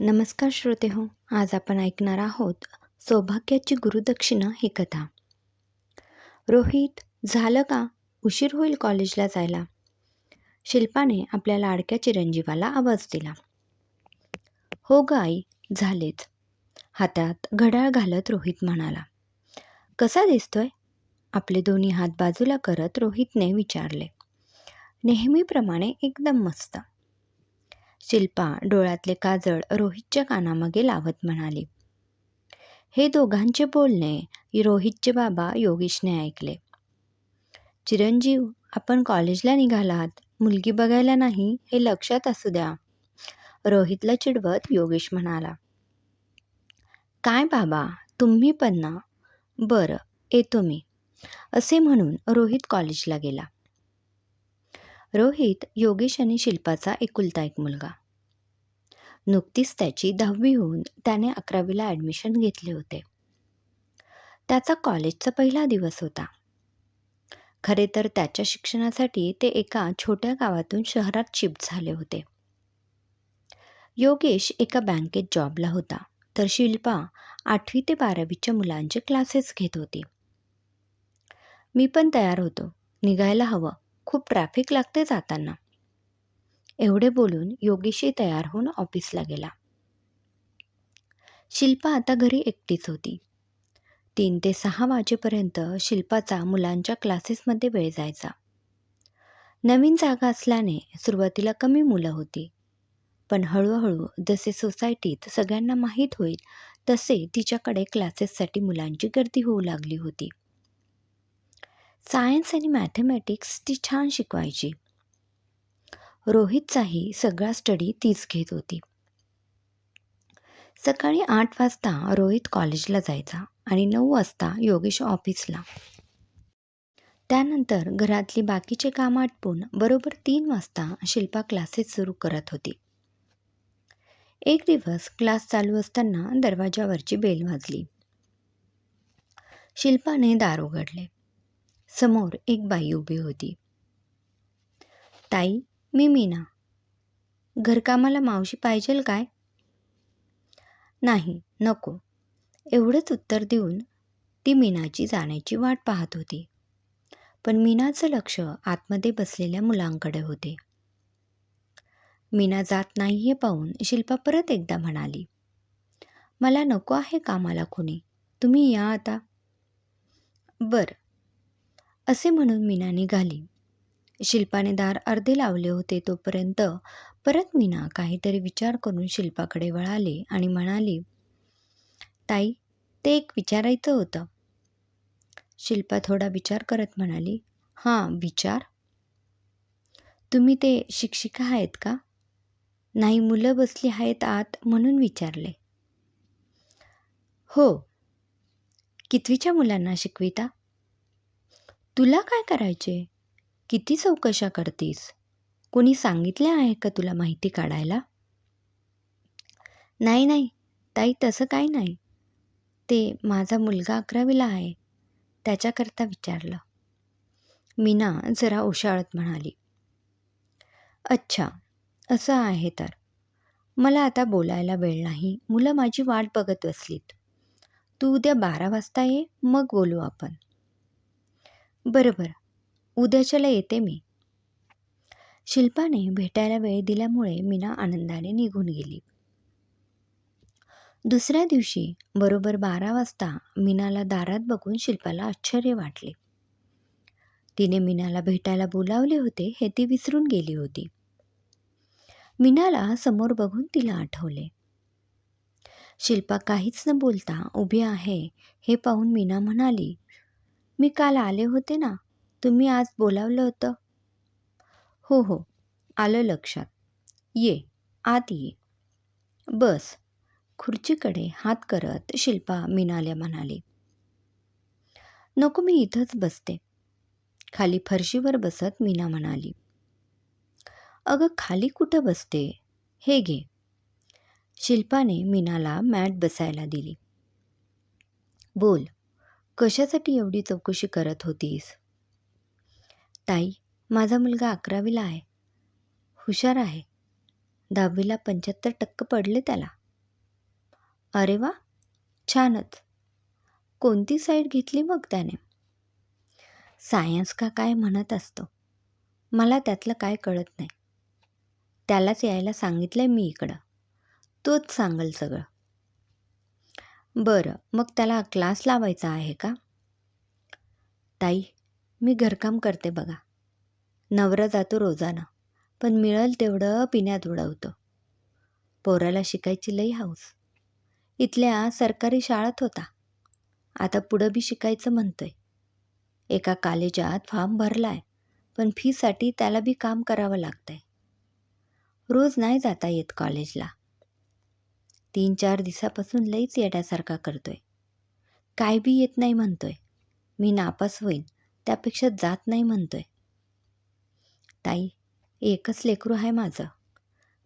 नमस्कार श्रोते हो. आज आपण ऐकणार आहोत सौभाग्याची गुरुदक्षिणा ही कथा. रोहित, झालं का? उशीर होईल कॉलेजला जायला. शिल्पाने आपल्या लाडक्या चिरंजीवाला आवाज दिला. हो ग आई, झालेच. हातात घड्याळ घालत रोहित म्हणाला. कसा दिसतोय? आपले दोन्ही हात बाजूला करत रोहितने विचारले. नेहमीप्रमाणे एकदम मस्त. शिल्पा डोळ्यातले काजळ रोहितच्या कानामागे लावत म्हणाली. हे दोघांचे बोलणे रोहितचे बाबा योगेशने ऐकले. चिरंजीव, आपण कॉलेजला निघालात, मुलगी बघायला नाही हे लक्षात असू द्या. रोहितला चिडवत योगेश म्हणाला. काय बाबा, तुम्ही पण ना. बरं, येतो मी, असे म्हणून रोहित कॉलेजला गेला. रोहित योगेश आणि शिल्पाचा एकुलता एक मुलगा. नुकतीच त्याची 10वी होऊन त्याने 11वीला ॲडमिशन घेतले होते. त्याचा कॉलेजचा पहिला दिवस होता. खरे तर त्याच्या शिक्षणासाठी ते एका छोट्या गावातून शहरात शिफ्ट झाले होते. योगेश एका बँकेत जॉबला होता, तर शिल्पा 8वी ते 12वीच्या मुलांचे क्लासेस घेत होती. मी पण तयार होतो, निघायला हवं, खूप ट्रॅफिक लागते जाताना. एवढे बोलून योगेशही तयार होऊन ऑफिसला गेला. शिल्पा आता घरी एकटीच होती. 3 ते 6 वाजेपर्यंत शिल्पाचा मुलांच्या क्लासेसमध्ये वेळ जायचा. नवीन जागा असल्याने सुरुवातीला कमी मुलं होती, पण हळूहळू जसे सोसायटीत सगळ्यांना माहीत होईल तसे तिच्याकडे क्लासेससाठी मुलांची गर्दी होऊ लागली होती. सायन्स आणि मॅथमॅटिक्स ती छान शिकवायची. रोहितचाही सगळा स्टडी तीच घेत होती. सकाळी 8 वाजता रोहित कॉलेजला जायचा आणि 9 वाजता योगेश ऑफिसला. त्यानंतर घरातली बाकीचे काम आटपून बरोबर 3 वाजता शिल्पा क्लासेस सुरू करत होती. एक दिवस क्लास चालू असताना दरवाजावरची बेल वाजली. शिल्पाने दार उघडले. समोर एक बाई उभी होती. ताई, मी मीना. घरकामाला मावशी पाहिजेल काय? नाही, नको, एवढंच उत्तर देऊन ती मीनाची जाण्याची वाट पाहत होती. पण मीनाचं लक्ष आतमध्ये बसलेल्या मुलांकडे होते. मीना जात नाही हे पाहून शिल्पा परत एकदा म्हणाली. मला नको आहे कामाला कोणी, तुम्ही या आता. बर, असे म्हणून मीना निघाली. शिल्पाने दार अर्धे लावले होते तोपर्यंत परत मीना काहीतरी विचार करून शिल्पाकडे वळाली आणि म्हणाली. ताई, ते एक विचारायचं होतं. शिल्पा थोडा विचार करत म्हणाली. हां, विचार. तुम्ही ते शिक्षिका आहेत का? नाही, मुलं बसली आहेत आत म्हणून विचारले. हो. कितवीच्या मुलांना शिकविता? तुला काय करायचे? किती चौकशा करतीस? कोणी सांगितले आहे का तुला माहिती काढायला? नाही नाही ताई, तसं काही नाही. ते माझा मुलगा 11वीला आहे, त्याच्याकरता विचारलं. मीना जरा ओशाळत म्हणाली. अच्छा, असं आहे तर. मला आता बोलायला वेळ नाही, मुलं माझी वाट बघत बसलीत. तू उद्या 12 वाजता ये, मग बोलू आपण. बरं, उद्याच्याला येते मी. शिल्पाने भेटायला वेळ दिल्यामुळे मीना आनंदाने निघून गेली. दुसऱ्या दिवशी बरोबर 12 वाजता मीनाला दारात बघून शिल्पाला आश्चर्य वाटले. तिने मीनाला भेटायला बोलावले होते हे ती विसरून गेली होती. मीनाला समोर बघून तिला आठवले. शिल्पा काहीच न बोलता उभी आहे हे पाहून मीना म्हणाली. मी काल आले होते ना, तुम्ही आज बोलावलं होतं. हो, आलं लक्षात. ये, आत ये. बस. खुर्चीकडे हात करत शिल्पा मीनाला म्हणाली. नको, मी इथंच बसते. खाली फरशीवर बसत मीना म्हणाली. अगं, खाली कुठं बसते, हे घे. शिल्पाने मीनाला मॅट बसायला दिली. बोल, कशासाठी एवढी चौकशी करत होतीस? ताई, माझा मुलगा 11वीला आहे, हुशार आहे. 10वीला 75% पडले त्याला. अरे वा, छानच. कोणती साईड घेतली मग त्याने? सायन्स का काय म्हणत असतो. मला त्यातलं काय कळत नाही. त्यालाच यायला सांगितलंय मी इकडं. तोच सांगेल सगळं. बरं, मग त्याला क्लास लावायचा आहे का? ताई, मी घरकाम करते बघा. नवरा जातो रोजानं, पण मिळेल तेवढं पिण्यात उडवतो. पोराला शिकायची लई हौस. इथल्या सरकारी शाळेत होता. आता पुढं बी शिकायचं म्हणतोय. एका कॉलेजात फॉर्म भरलाय, पण फीसाठी त्याला बी काम करावं लागतंय. रोज नाही जाता येत कॉलेजला. 3-4 दिवसापासून लईच येड्यासारखा करतोय. काय बी येत नाही म्हणतोय. मी नापास होईन त्यापेक्षा जात नाही म्हणतोय. ताई, एकच लेकरू आहे माझं.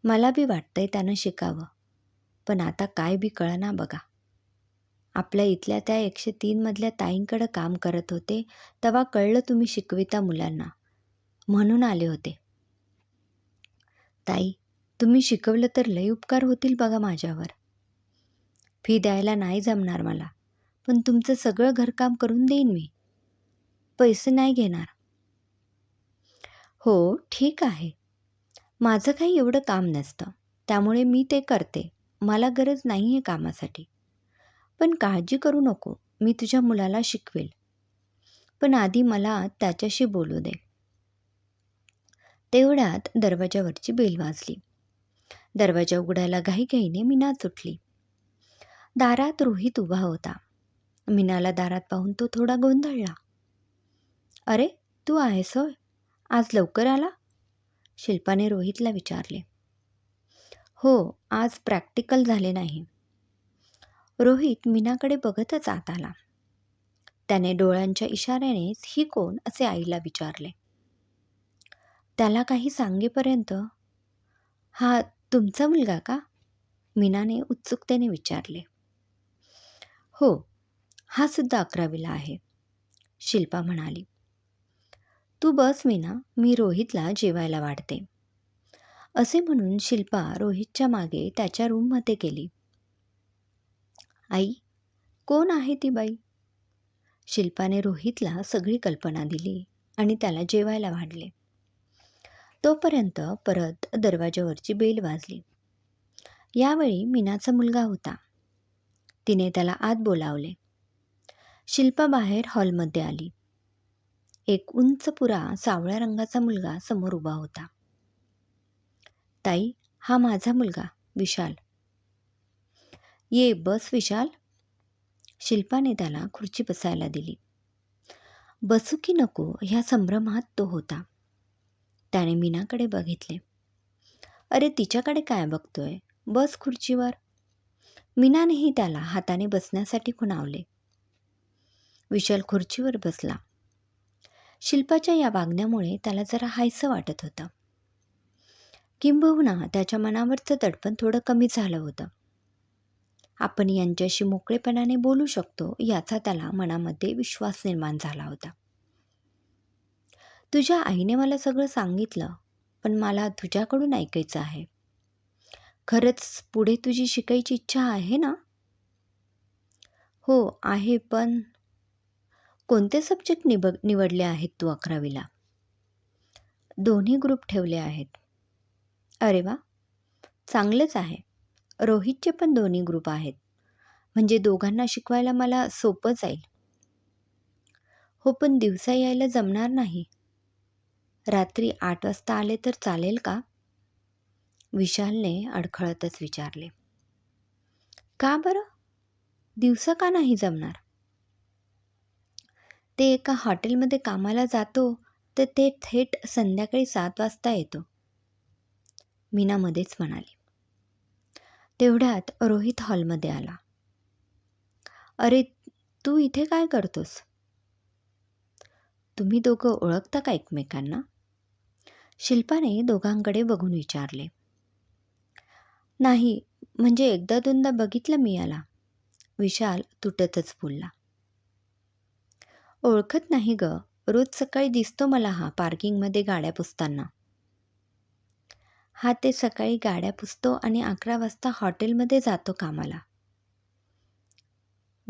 मला बी वाटतंय त्यानं शिकावं, पण आता काय बी कळना बघा. आपल्या इथल्या त्या 103 मधल्या ताईंकडं काम करत होते, तेव्हा कळलं तुम्ही शिकविता मुलांना, म्हणून आले होते. ताई, तुम्ही शिकवलं तर लई उपकार होतील बघा माझ्यावर. फी द्यायला नाही जमणार मला, पण तुमचं सगळं घरकाम करून देईन मी. पैसे नाही घेणार. हो, ठीक आहे. माझं काही एवढं काम नसतं, त्यामुळे मी ते करते. मला गरज नाही आहे कामासाठी. पण काळजी करू नको, मी तुझ्या मुलाला शिकवेल. पण आधी मला त्याच्याशी बोलू दे. तेवढ्यात दरवाजावरची बेल वाजली. दरवाजा उघडायला घाईघाईने मीना उठली. दारात रोहित उभा होता. मीनाला दारात पाहून तो थोडा गोंधळला. अरे, तू आहेस होय? आज लवकर आला? शिल्पाने रोहितला विचारले. हो, आज प्रॅक्टिकल झाले नाही. रोहित मीनाकडे बघतच आत आला. त्याने डोळ्यांच्या इशाऱ्यानेच ही कोण असे आईला विचारले. त्याला काही सांगेपर्यंत, हा तुमचा मुलगा का? मीनाने उत्सुकतेने विचारले. हो, हा सुद्धा 11वीला आहे, शिल्पा म्हणाली. तू बस मीना, मी रोहितला जेवायला वाढते. असे म्हणून शिल्पा रोहितच्या मागे त्याच्या रूममध्ये गेली. आई, कोण आहे ती बाई? शिल्पाने रोहितला सगळी कल्पना दिली आणि त्याला जेवायला वाढले. तोपर्यंत परत दरवाजावरची बेल वाजली. यावेळी मीनाचा मुलगा होता. तिने त्याला आत बोलावले. शिल्पा बाहेर हॉलमध्ये आली. एक उंच पुरा सावळ्या रंगाचा मुलगा समोर उभा होता. ताई, हा माझा मुलगा विशाल. ये बस विशाल. शिल्पाने त्याला खुर्ची बसायला दिली. बसू की नको ह्या संभ्रमात तो होता. त्याने मीनाकडे बघितले. अरे, तिच्याकडे काय बघतोय? बस खुर्चीवर. मीनानेही त्याला हाताने बसण्यासाठी खुणावले. विशाल खुर्चीवर बसला. शिल्पाच्या या वागण्यामुळे त्याला जरा हायसं वाटत होतं. किंबहुना त्याच्या मनावरचं दडपण थोडं कमी झालं होतं. आपण यांच्याशी मोकळेपणाने बोलू शकतो याचा त्याला मनामध्ये विश्वास निर्माण झाला होता. तुझ्या आईने मला सगळं सांगितलं, पण मला तुझ्याकडून ऐकायचं आहे. खरंच पुढे तुझी शिकायची इच्छा आहे ना? हो आहे, पण कोणते सब्जेक्ट निवडले आहेत तू 11वीला? दोन्ही ग्रुप ठेवले आहेत. अरे वा, चांगलेच आहे. रोहितचे पण दोन्ही ग्रुप आहेत, म्हणजे दोघांना शिकवायला मला सोपं जाईल. हो, पण दिवसा यायला जमणार नाही. रात्री 8 वाजता आले तर चालेल का? विशालने अडखळतच विचारले. का बरं? दिवसा का नाही जमणार? ते एका हॉटेलमध्ये कामाला जातो, तर ते थेट संध्याकाळी 7 वाजता येतो, मीना मध्येच म्हणाली. तेवढ्यात रोहित हॉलमध्ये आला. अरे, तू इथे काय करतोस? तुम्ही दोघं ओळखता का एकमेकांना? शिल्पाने दोघांकडे बघून विचारले. नाही, म्हणजे एकदा दोनदा बघितलं मी याला, विशाल तुटतच बोलला. ओळखत नाही ग, रोज सकाळी दिसतो मला हा पार्किंगमध्ये गाड्या पुसताना. हा ते सकाळी गाड्या पुसतो आणि 11 वाजता हॉटेलमध्ये जातो कामाला.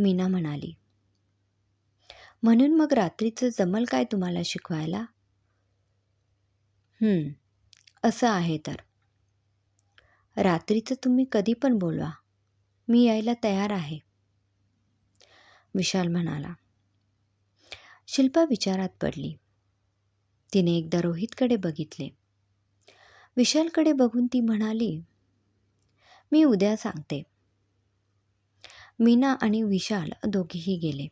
मीना म्हणाली. म्हणून मग रात्रीचं जमल काय तुम्हाला शिकवायला? असं आहे तर. रात्रीचं तुम्ही कधी पण बोलवा. मी यायला तयार आहे, विशाल म्हणाला. शिल्पा विचारात पडली. तिने एकदा रोहितकडे बघितले. विशालकडे बघून ती म्हणाली, मी उद्या सांगते. मीना आणि विशाल दोघेही गेले.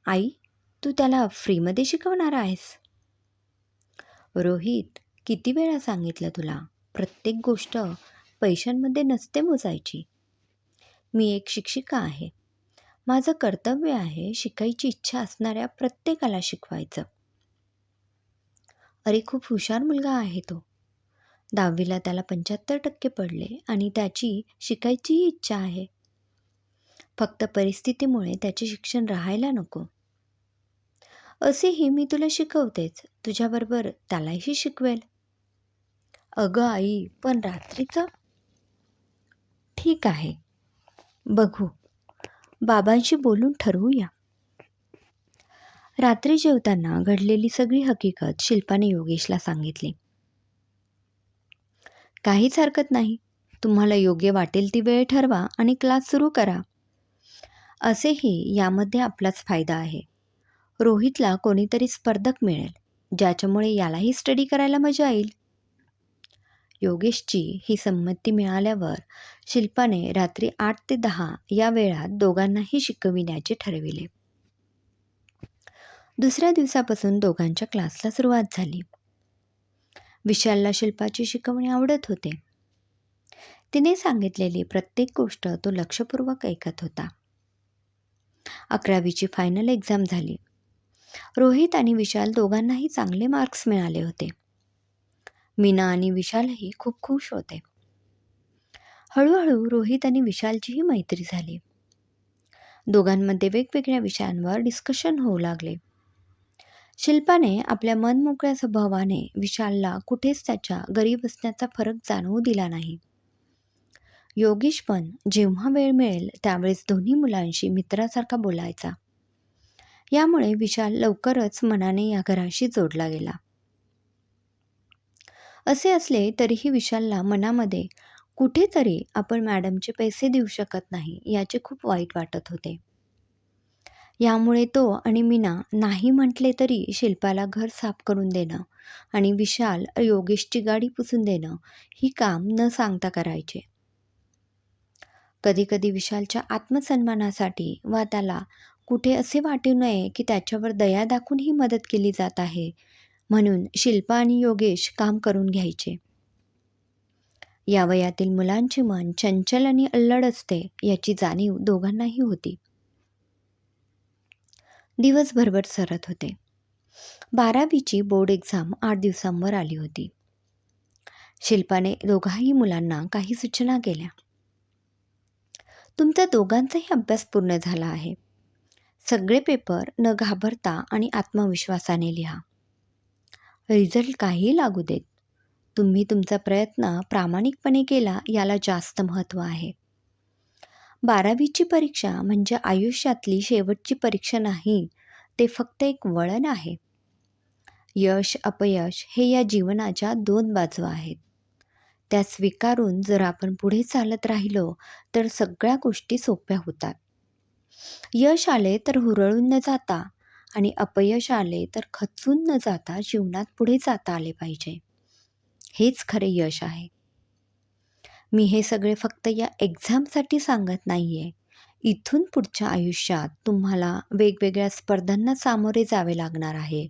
आई, तू त्याला फ्रीमध्ये शिकवणार आहेस? रोहित, किती वेळा सांगितलं तुला, प्रत्येक गोष्ट पैशांमध्ये नसते मोजायची. मी एक शिक्षिका आहे. माझं कर्तव्य आहे शिकायची इच्छा असणाऱ्या प्रत्येकाला शिकवायचं. अरे, खूप हुशार मुलगा आहे तो. 10वीला त्याला 75% पडले आणि त्याची शिकायचीही इच्छा आहे. फक्त परिस्थितीमुळे त्याचे शिक्षण राहायला नको. असेही मी तुला शिकवतेच, तुझ्याबरोबर त्यालाही शिकवेल. अगं आई, पण रात्रीचं? ठीक आहे, बघू. बाबांशी बोलून ठरवूया. रात्री जेवताना घडलेली सगळी हकीकत शिल्पाने योगेशला सांगितली. काहीच हरकत नाही. तुम्हाला योग्य वाटेल ती वेळ ठरवा आणि क्लास सुरू करा. असेही यामध्ये आपलाच फायदा आहे. रोहितला कोणीतरी स्पर्धक मिळेल, ज्याच्यामुळे यालाही स्टडी करायला मजा येईल. योगेशची ही संमती मिळाल्यावर शिल्पाने रात्री 8 ते 10 या वेळात दोघांनाही शिकविण्याचे ठरविले. दुसऱ्या दिवसापासून दोघांच्या क्लासला सुरुवात झाली. विशालला शिल्पाची शिकवणी आवडत होते. तिने सांगितलेली प्रत्येक गोष्ट तो लक्षपूर्वक ऐकत होता. 11वीची फायनल एक्झाम झाली. रोहित आणि विशाल दोघांनाही चांगले मार्क्स मिळाले होते. मीना आणि विशालही खूप खुश होते. हळूहळू रोहित आणि विशालचीही मैत्री झाली. दोघांमध्ये वेगवेगळ्या विषयांवर डिस्कशन होऊ लागले. शिल्पाने आपल्या मनमोकळ्या स्वभावाने विशालला कुठेच त्याच्या गरीब असण्याचा फरक जाणवू दिला नाही. योगेश पण जेव्हा वेळ मिळेल त्यावेळेस दोन्ही मुलांशी मित्रासारखा बोलायचा. यामुळे विशाल लवकरच मनाने या घराशी जोडला गेला. असे असले तरीही विशालला मनामध्ये कुठेतरी आपण मॅडमचे पैसे देऊ शकत नाही याचे खूप वाईट वाटत होते. यामुळे तो आणि मीना नाही म्हटले तरी शिल्पाला घर साफ करून देणं आणि विशाल योगेशची गाडी पुसून देणं ही काम न सांगता करायचे. कधीकधी विशालच्या आत्मसन्मानासाठी वा त्याला कुठे असे वाटू नये की त्याच्यावर दया दाखवून ही मदत केली जात आहे म्हणून शिल्पा आणि योगेश काम करून घ्यायचे. या वयातील मुलांचे मन चंचल आणि अल्लड असते याची जाणीव दोघांनाही होती. दिवस भरभर सरत होते. 12वीची बोर्ड एक्झाम 8 दिवसांवर आली होती. शिल्पाने दोघाही मुलांना काही सूचना केल्या. तुमचा दोघांचाही अभ्यास पूर्ण झाला आहे. सगळे पेपर न घाबरता आणि आत्मविश्वासाने लिहा. रिझल्ट काहीही लागू देत, तुम्ही तुमचा प्रयत्न प्रामाणिकपणे केला याला जास्त महत्त्व आहे. 12वीची परीक्षा म्हणजे आयुष्यातली शेवटची परीक्षा नाही, ते फक्त एक वळण आहे. यश अपयश हे या जीवनाच्या 2 बाजू आहेत. त्या स्वीकारून जर आपण पुढे चालत राहिलो तर सगळ्या गोष्टी सोप्या होतात. यश आले तर हुरळून न जाता आणि अपयश आले तर खचून न जाता जीवनात पुढे जाता आले पाहिजे. हेच खरे यश आहे. मी हे सगळे फक्त या एक्झामसाठी सांगत नाही आहे. इथून पुढच्या आयुष्यात तुम्हाला वेगवेगळ्या स्पर्धांना सामोरे जावे लागणार आहे.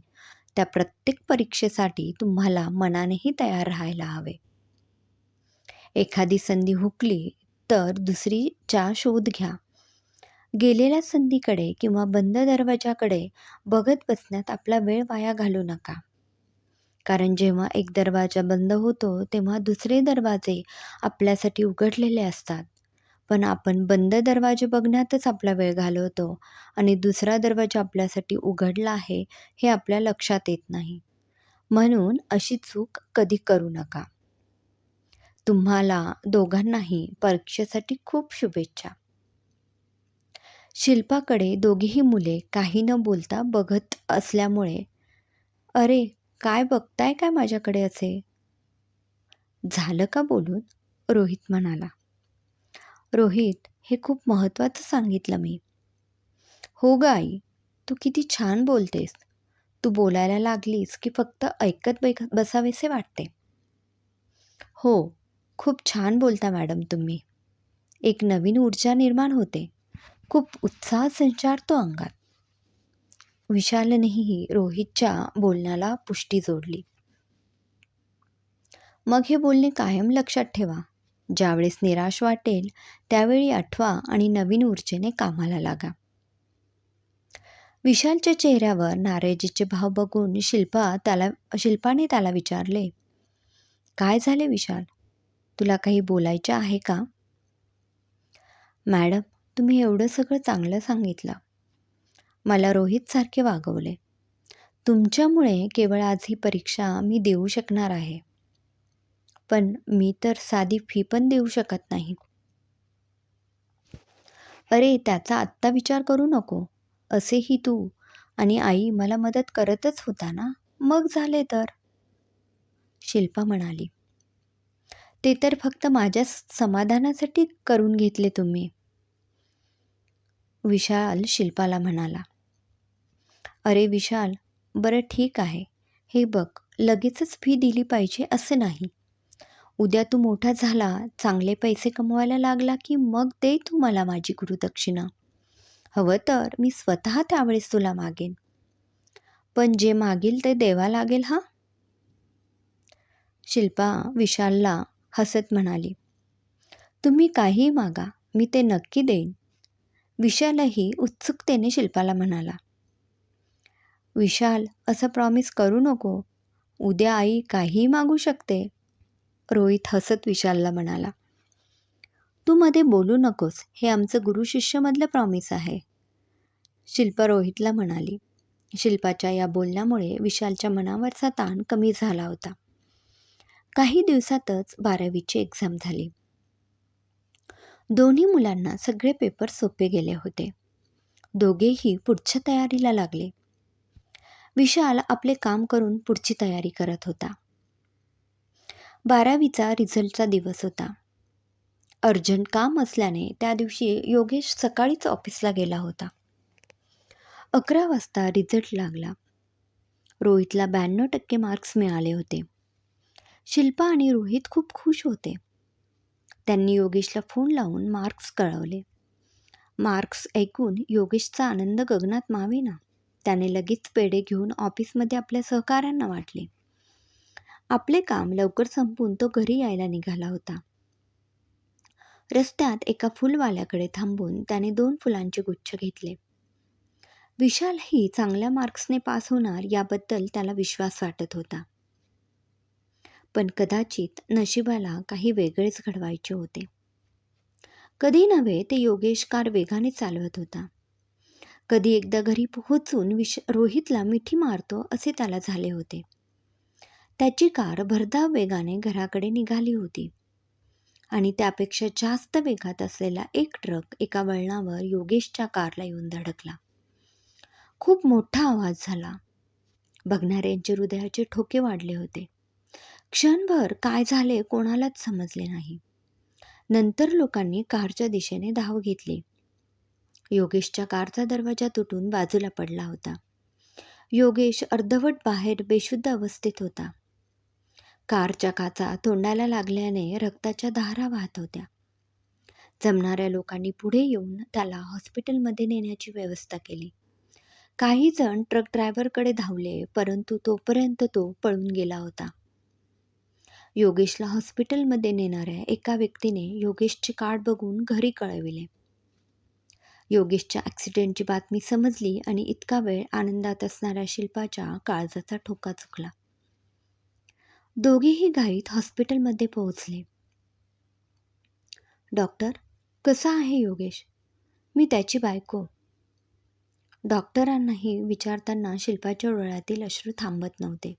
त्या प्रत्येक परीक्षेसाठी तुम्हाला मनानेही तयार राहायला हवे. एखादी संधी हुकली तर दुसरीचा शोध घ्या. गेलेल्या संधीकडे किंवा बंद दरवाजाकडे बघत बसण्यात आपला वेळ वाया घालवू नका. कारण जेव्हा एक दरवाजा बंद होतो तेव्हा दुसरे दरवाजे आपल्यासाठी उघडलेले असतात. पण आपण बंद दरवाजे बघण्यातच आपला वेळ घालवतो आणि दुसरा दरवाजा आपल्यासाठी उघडला आहे हे आपल्या लक्षात येत नाही. म्हणून अशी चूक कधी करू नका. तुम्हाला दोघांनाही परीक्षेसाठी खूप शुभेच्छा. शिल्पाकडे दोघीही मुले काही न बोलता बघत असल्यामुळे, "अरे, काय बघताय काय माझ्याकडे असे?" "झालं का बोलून?" रोहित म्हणाला. "रोहित, हे खूप महत्त्वाचं सांगितलं मी." "हो गं आई, तू किती छान बोलतेस. तू बोलायला लागलीस की फक्त ऐकत बसावेसे वाटते." "हो, खूप छान बोलता मॅडम तुम्ही." एक नवीन ऊर्जा निर्माण होते. खूप उत्साह संचारतो अंगात. विशालनेही रोहितच्या बोलण्याला पुष्टी जोडली. "मग हे बोलणे कायम लक्षात ठेवा. ज्यावेळेस निराश वाटेल त्यावेळी आठवा आणि नवीन ऊर्जेने कामाला लागा." विशालच्या चेहऱ्यावर नाराजीचे भाव बघून शिल्पाने त्याला विचारले, "काय झाले विशाल? तुला काही बोलायचे आहे का?" "मॅडम, तुम्ही एवढं सगळं चांगलं सांगितलं. मला रोहितसारखे वागवले. तुमच्यामुळे केवळ आज ही परीक्षा मी देऊ शकणार आहे. पण मी तर साधी फी पण देऊ शकत नाही." "अरे, त्याचा आत्ता विचार करू नको. असेही तू आणि आई मला मदत करतच होता ना, मग झाले तर." शिल्पा म्हणाली. "ते तर फक्त माझ्या समाधानासाठी करून घेतले तुम्ही." विशाल शिल्पाला म्हणाला. "अरे विशाल, बरं ठीक आहे. हे बघ, लगेचच फी दिली पाहिजे असं नाही. उद्या तू मोठा झाला, चांगले पैसे कमवायला लागला की मग दे तू मला माझी गुरुदक्षिणा. हवं तर मी स्वतः त्यावेळेस तुला मागेन. पण जे मागील ते द्यावं लागेल हां." शिल्पा विशालला हसत म्हणाली, "तुम्ही काहीही मागा, मी ते नक्की देईन." विशालही उत्सुकतेने शिल्पाला म्हणाला, "विशाल, असं प्रॉमिस करू नको. उद्या आई काहीही मागू शकते." रोहित हसत विशालला म्हणाला, "तू मध्ये बोलू नकोस. हे आमचं गुरु शिष्यमधलं प्रॉमिस आहे." शिल्पा रोहितला म्हणाली. शिल्पाच्या या बोलण्यामुळे विशालच्या मनावरचा ताण कमी झाला होता. काही दिवसातच 12वीची एक्झाम झाली. दोन्ही मुलांना सगळे पेपर सोपे गेले होते. दोघेही पुढच्या तयारीला लागले. विशाल आपले काम करून पुढची तयारी करत होता. 12वीचा रिझल्टचा दिवस होता. अर्जंट काम असल्याने त्या दिवशी योगेश सकाळीच ऑफिसला गेला होता. 11 वाजता रिझल्ट लागला. रोहितला 92% मार्क्स मिळाले होते. शिल्पा आणि रोहित खूप खुश होते. त्यांनी योगेशला फोन लावून मार्क्स कळवले. मार्क्स ऐकून योगेशचा आनंद गगनात मावेना. त्याने लगेच पेढे घेऊन ऑफिसमध्ये आपल्या सहकाऱ्यांना वाटले. आपले काम लवकर संपून तो घरी यायला निघाला होता. रस्त्यात एका फुलवाल्याकडे थांबून त्याने 2 फुलांचे गुच्छ घेतले. विशालही चांगल्या मार्क्सने पास होणार याबद्दल त्याला विश्वास वाटत होता. पण कदाचित नशिबाला काही वेगळेच घडवायचे होते. कधी नव्हे ते योगेश कार वेगाने चालवत होता. कधी एकदा घरी पोहोचून रोहितला मिठी मारतो असे त्याला झाले होते. त्याची कार भरधाव वेगाने घराकडे निघाली होती आणि त्यापेक्षा जास्त वेगात असलेला एक ट्रक एका वळणावर योगेशच्या कारला येऊन धडकला. खूप मोठा आवाज झाला. बघणाऱ्यांचे हृदयाचे ठोके वाढले होते. क्षणभर काय झाले कोणालाच समजले नाही. नंतर लोकांनी कारच्या दिशेने धाव घेतली. योगेशच्या कारचा दरवाजा तुटून बाजूला पडला होता. योगेश अर्धवट बाहेर बेशुद्ध अवस्थेत होता. कारच्या काचा तोंडाला लागल्याने रक्ताच्या धारा वाहत होत्या. जमणाऱ्या लोकांनी पुढे येऊन त्याला हॉस्पिटलमध्ये नेण्याची व्यवस्था केली. काही जण ट्रक ड्रायव्हरकडे धावले, परंतु तोपर्यंत तो पळून गेला होता. योगेशला हॉस्पिटलमध्ये नेणाऱ्या एका व्यक्तीने योगेशचे कार्ड बघून घरी कळविले. योगेशच्या ॲक्सिडेंटची बातमी समजली आणि इतका वेळ आनंदात असणाऱ्या शिल्पाच्या काळजाचा ठोका चुकला. दोघेही घाईत हॉस्पिटलमध्ये पोहोचले. "डॉक्टर, कसा आहे योगेश?" "मी त्याची बायको." डॉक्टरांनाही विचारताना शिल्पाच्या डोळ्यातील अश्रू थांबत नव्हते.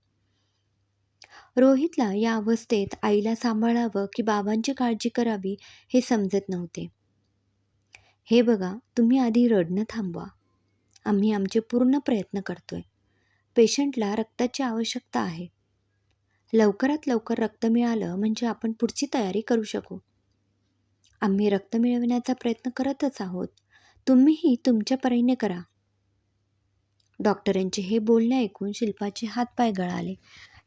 रोहितला या अवस्थेत आईला सांभाळावं की बाबांची काळजी करावी हे समजत नव्हते. हे बघा, तुम्ही आधी रडणं थांबवा. आम्ही आमचे पूर्ण प्रयत्न करतोय. पेशंटला रक्ताची आवश्यकता आहे. लवकरात लवकर रक्त मिळालं म्हणजे आपण पुढची तयारी करू शकू. आम्ही रक्त मिळविण्याचा प्रयत्न करतच आहोत. तुम्हीही तुमच्या परीने करा. डॉक्टरांचे हे बोलणे ऐकून शिल्पाचे हातपाय गळाले.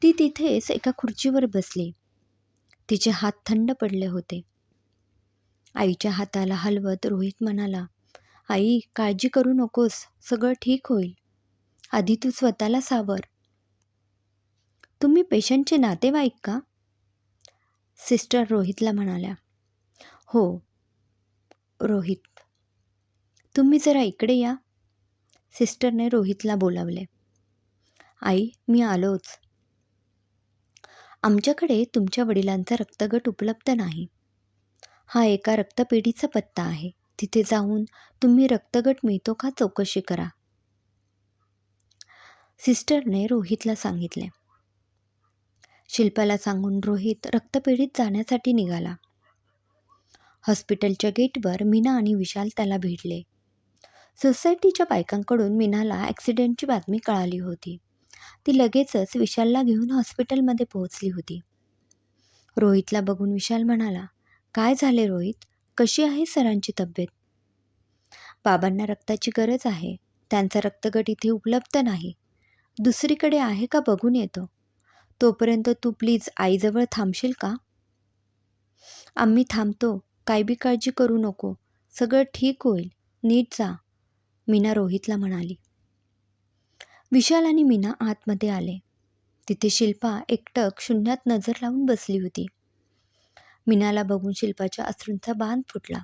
ती तिथेच एका खुर्चीवर बसली. तिचे हात थंड पडले होते. आईच्या हाताला हलवत रोहित म्हणाला, आई, काळजी करू नकोस. सगळं ठीक होईल. आधी तू स्वतःला सावर. तुम्ही पेशंटचे नातेवाईक का? सिस्टर रोहितला म्हणाल्या. हो. रोहित, तुम्ही जरा इकडे या. सिस्टरने रोहितला बोलावले. आई, मी आलोच. आमच्याकडे तुमच्या वडिलांचा रक्तगट उपलब्ध नाही. हा एका रक्तपेढीचा पत्ता आहे. तिथे जाऊन तुम्ही रक्तगट मिळतो का चौकशी करा. सिस्टरने रोहितला सांगितले. शिल्पाला सांगून रोहित रक्तपेढीत जाण्यासाठी निघाला. हॉस्पिटलच्या गेटवर मीना आणि विशाल त्याला भेटले. सोसायटीच्या बायकांकडून मीनाला ॲक्सिडेंटची बातमी कळाली होती. ती लगेचच विशालला घेऊन हॉस्पिटलमध्ये पोहोचली होती. रोहितला बघून विशाल म्हणाला, काय झाले रोहित? कशी आहे सरांची तब्येत? बाबांना रक्ताची गरज आहे. त्यांचा रक्तगट इथे उपलब्ध नाही. दुसरीकडे आहे का बघून येतो. तोपर्यंत तू प्लीज आईजवळ थांबशील का? आम्ही थांबतो. काय बी काळजी करू नको. सगळं ठीक होईल. नीट जा, मीना रोहितला म्हणाली. विशाल आणि मीना आतमध्ये आले. तिथे शिल्पा एकटक शून्यात नजर लावून बसली होती. मीनाला बघून शिल्पाच्या अश्रूंचा बांध फुटला.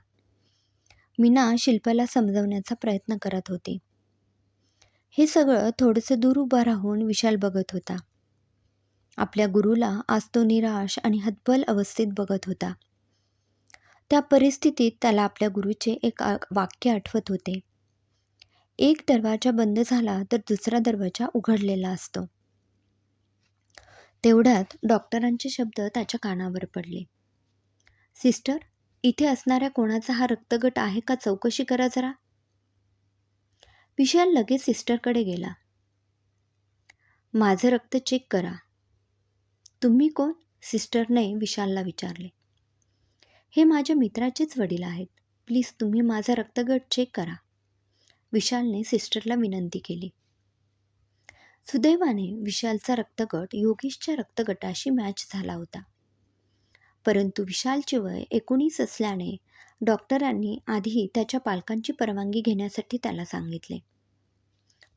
मीना शिल्पाला समजवण्याचा प्रयत्न करत होती. हे सगळं थोडंसं दूर उभा राहून विशाल बघत होता. आपल्या गुरुला आज तो निराश आणि हतबल अवस्थेत बघत होता. त्या परिस्थितीत त्याला आपल्या गुरुचे एक वाक्य आठवत होते. एक दरवाजा बंद झाला तर दुसरा दरवाजा उघडलेला असतो. तेवढ्यात डॉक्टरांचे शब्द त्याच्या कानावर पडले. सिस्टर, इथे असणाऱ्या कोणाचा हा रक्तगट आहे का चौकशी करा जरा. विशाल लगेच सिस्टरकडे गेला. माझं रक्त चेक करा. तुम्ही कोण? सिस्टरने विशालला विचारले. हे माझ्या मित्राचेच वडील आहेत. प्लीज तुम्ही माझा रक्तगट चेक करा, विशालने सिस्टरला विनंती केली. सुदैवाने विशालचा रक्तगट योगेशच्या रक्तगटाशी मॅच झाला होता. परंतु विशालचे वय 19 असल्याने डॉक्टरांनी आधी त्याच्या पालकांची परवानगी घेण्यासाठी त्याला सांगितले.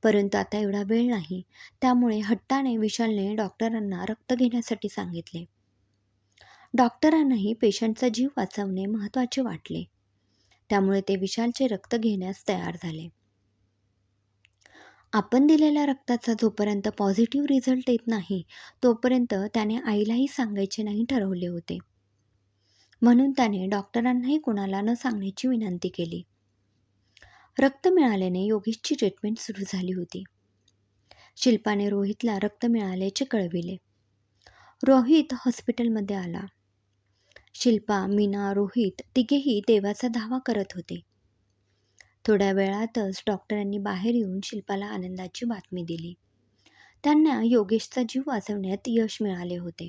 परंतु आता एवढा वेळ नाही. त्यामुळे हट्टाने विशालने डॉक्टरांना रक्त घेण्यासाठी सांगितले. डॉक्टरांनाही पेशंटचा जीव वाचवणे महत्त्वाचे वाटले. त्यामुळे ते विशालचे रक्त घेण्यास तयार झाले. आपण दिलेल्या रक्ताचा जोपर्यंत पॉझिटिव्ह रिझल्ट येत नाही तोपर्यंत त्याने आईलाही सांगायचे नाही ठरवले होते. म्हणून त्याने डॉक्टरांनाही कोणाला न सांगण्याची विनंती केली. रक्त मिळाल्याने योगेशची ट्रीटमेंट सुरू झाली होती. शिल्पाने रोहितला रक्त मिळाल्याचे कळविले. रोहित हॉस्पिटलमध्ये आला. शिल्पा, मीना, रोहित तिघेही देवाचा धावा करत होते. थोड्या वेळातच डॉक्टरांनी बाहेर येऊन शिल्पाला आनंदाची बातमी दिली. त्यांना योगेशचा जीव वाचवण्यात यश मिळाले होते.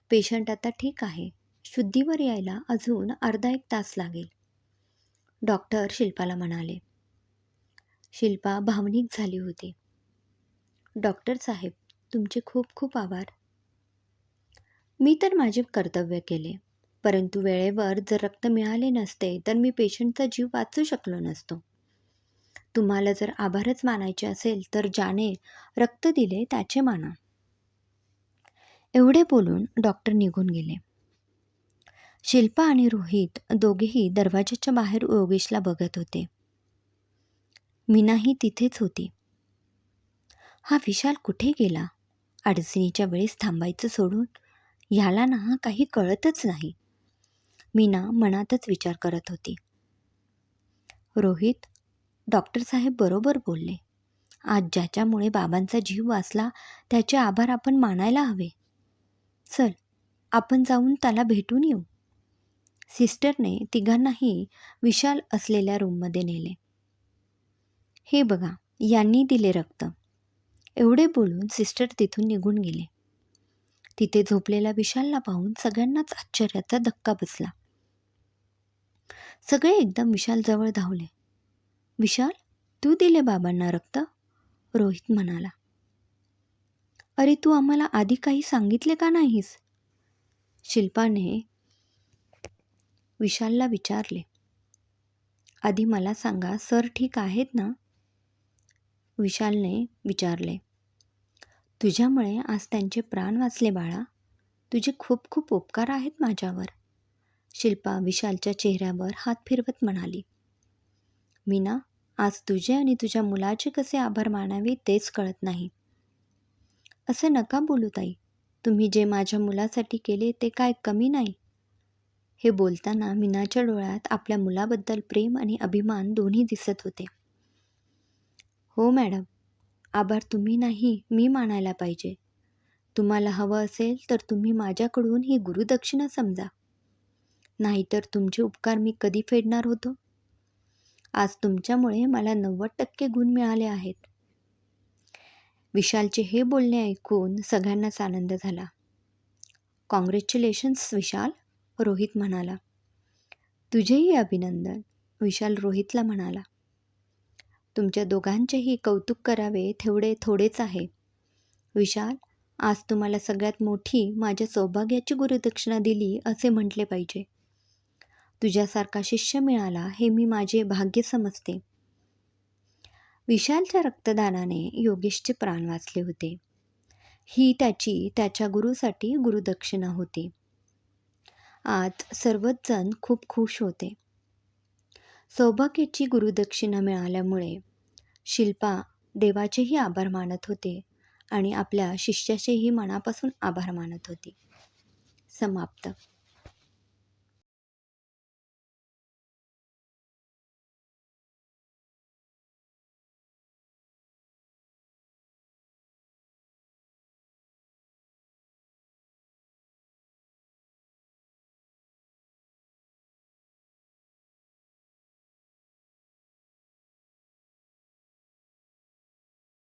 पेशंट आता ठीक आहे. शुद्धीवर यायला अजून अर्धा एक तास लागेल, डॉक्टर शिल्पाला म्हणाले. शिल्पा भावनिक झाली होती. डॉक्टर साहेब, तुमचे खूप खूप आभार. मी तर माझे कर्तव्य केले, परंतु वेळेवर जर रक्त मिळाले नसते तर मी पेशंटचा जीव वाचवू शकलो नसतो. तुम्हाला जर आभारच मानायचे असेल तर ज्याने रक्त दिले त्याचे माना. एवढे बोलून डॉक्टर निघून गेले. शिल्पा आणि रोहित दोघेही दरवाजाच्या बाहेर योगेशला बघत होते. मीनाही तिथेच होती. हा विशाल कुठे गेला? अडचणीच्या वेळेस थांबायचं सोडून ह्याला ना काही कळतच नाही, मीना मनातच विचार करत होती. रोहित, डॉक्टर साहेब बरोबर बोलले. आज ज्याच्यामुळे बाबांचा जीव वाचला त्याचे आभार आपण मानायला हवे. चल, आपण जाऊन त्याला भेटून येऊ. सिस्टरने तिघांनाही विशाल असलेल्या रूममध्ये नेले. हे बघा, यांनी दिले रक्त. एवढे बोलून सिस्टर तिथून निघून गेले. तिथे झोपलेल्या विशालला पाहून सगळ्यांनाच आश्चर्याचा धक्का बसला. सगळे एकदम विशाल जवळ धावले. विशाल, तू दिले बाबांना रक्त? रोहित म्हणाला. अरे, तू आम्हाला आधी काही सांगितले का नाहीस? शिल्पाने विशालला विचारले. आधी मला सांगा, सर ठीक आहेत ना? विशालने विचारले. तुझ्यामुळे आज त्यांचे प्राण वाचले बाळा. तुझे खूप खूप उपकार आहेत माझ्यावर. शिल्पा विशालच्या चेहऱ्यावर हात फिरवत म्हणाली. मीना, आज तुझे आणि तुझ्या मुलाचे कसे आभार मानावे तेच कळत नाही. असं नका बोलू ताई. तुम्ही जे माझ्या मुलासाठी केले ते काय कमी नाही. हे बोलताना मीनाच्या डोळ्यात आपल्या मुलाबद्दल प्रेम आणि अभिमान दोन्ही दिसत होते. हो मॅडम, आभार तुम्ही नाही, मी मानायला पाहिजे. तुम्हाला हवं असेल तर तुम्ही माझ्याकडून ही गुरुदक्षिणा समजा. नाहीतर तुमचे उपकार मी कधी फेडणार होतो? आज तुमच्यामुळे मला 90% गुण मिळाले आहेत. विशालचे हे बोलणे ऐकून सगळ्यांनाच आनंद झाला. कॉंग्रॅच्युलेशन्स विशाल, रोहित म्हणाला. तुझेही अभिनंदन, विशाल रोहितला म्हणाला. तुमच्या दोघांचेही कौतुक करावे तेवढे थोडेच आहे. विशाल, आज तुम्हाला सगळ्यात मोठी माझ्या सौभाग्याची गुरुदक्षिणा दिली असे म्हटले पाहिजे. तुझ्यासारखा शिष्य मिळाला हे मी माझे भाग्य समजते. विशालच्या रक्तदानाने योगेशचे प्राण वाचले होते. ही त्याच्या गुरुसाठी गुरुदक्षिणा होती. आज सर्वच जण खूप खुश होते. सौभाग्याची गुरुदक्षिणा मिळाल्यामुळे शिल्पा देवाचेही आभार मानत होते आणि आपल्या शिष्याचेही मनापासून आभार मानत होती. समाप्त.